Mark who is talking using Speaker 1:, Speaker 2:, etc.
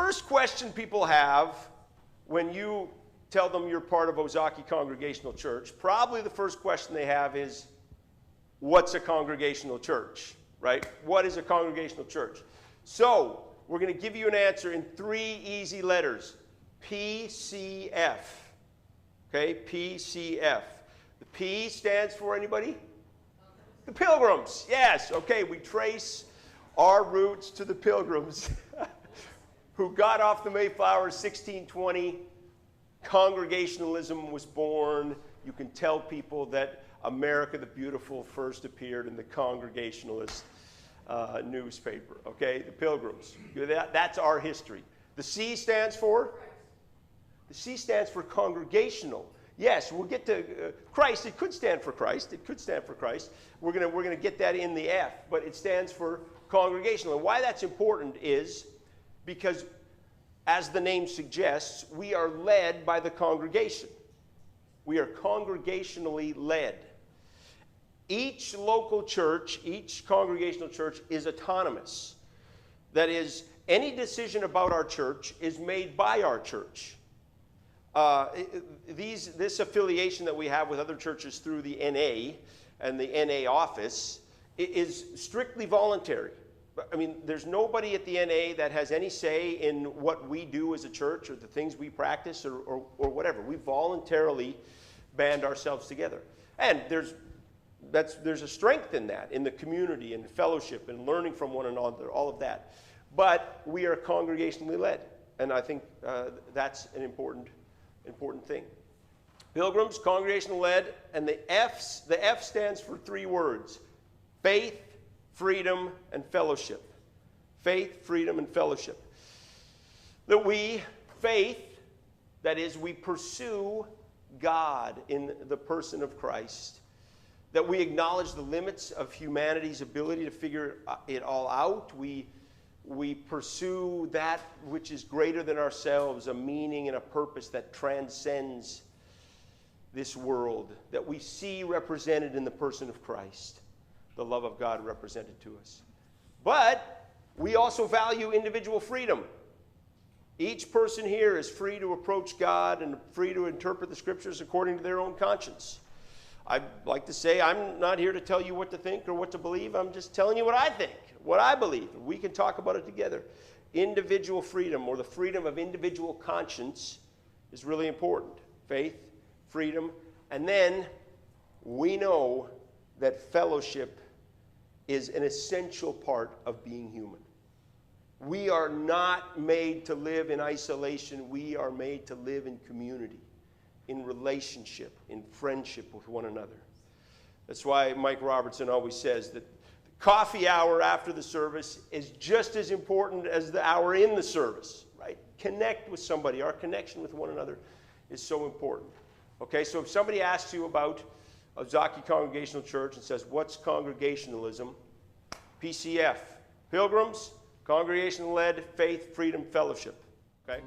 Speaker 1: first question people have when you tell them you're part of Ozaki Congregational Church, probably the first question they have is, what's a congregational church, right? What is a congregational church? So, we're going to give you an answer in 3 easy letters. PCF. Okay, PCF. The P stands for anybody? The Pilgrims. Yes, okay, we trace our roots to the Pilgrims who got off the Mayflower in 1620. Congregationalism was born. You can tell people that America the Beautiful first appeared in the Congregationalist newspaper, okay? The Pilgrims. That's our history. The C stands for? The C stands for congregational. Yes, we'll get to Christ. It could stand for Christ. It could stand for Christ. We're gonna get that in the F, but it stands for congregational. And why that's important is because, as the name suggests, we are led by the congregation. We are congregationally led. Each local church, each congregational church is autonomous. That is, any decision about our church is made by our church. This affiliation that we have with other churches through the NA and the NA office is strictly voluntary. I mean, there's nobody at the NA that has any say in what we do as a church or the things we practice or whatever. We voluntarily band ourselves together. And there's a strength in that, in the community and fellowship and learning from one another, all of that. But we are congregationally led, and I think that's an important thing. Pilgrims, congregational led, and the F stands for 3 words: faith, freedom, and fellowship. Faith, freedom, and fellowship. Faith, that is, we pursue God in the person of Christ. That we acknowledge the limits of humanity's ability to figure it all out. We pursue that which is greater than ourselves, a meaning and a purpose that transcends this world, that we see represented in the person of Christ, the love of God represented to us. But we also value individual freedom. Each person here is free to approach God and free to interpret the scriptures according to their own conscience. I'd like to say I'm not here to tell you what to think or what to believe. I'm just telling you what I think, what I believe. We can talk about it together. Individual freedom, or the freedom of individual conscience, is really important. Faith, freedom, and then we know that fellowship is an essential part of being human. We are not made to live in isolation. We are made to live in community, in relationship, in friendship with one another. That's why Mike Robertson always says that the coffee hour after the service is just as important as the hour in the service, right? Connect with somebody. Our connection with one another is so important. Okay, so if somebody asks you about Ozaki Congregational Church and says, what's congregationalism? PCF, Pilgrims, congregation-led, faith, freedom, fellowship. Okay?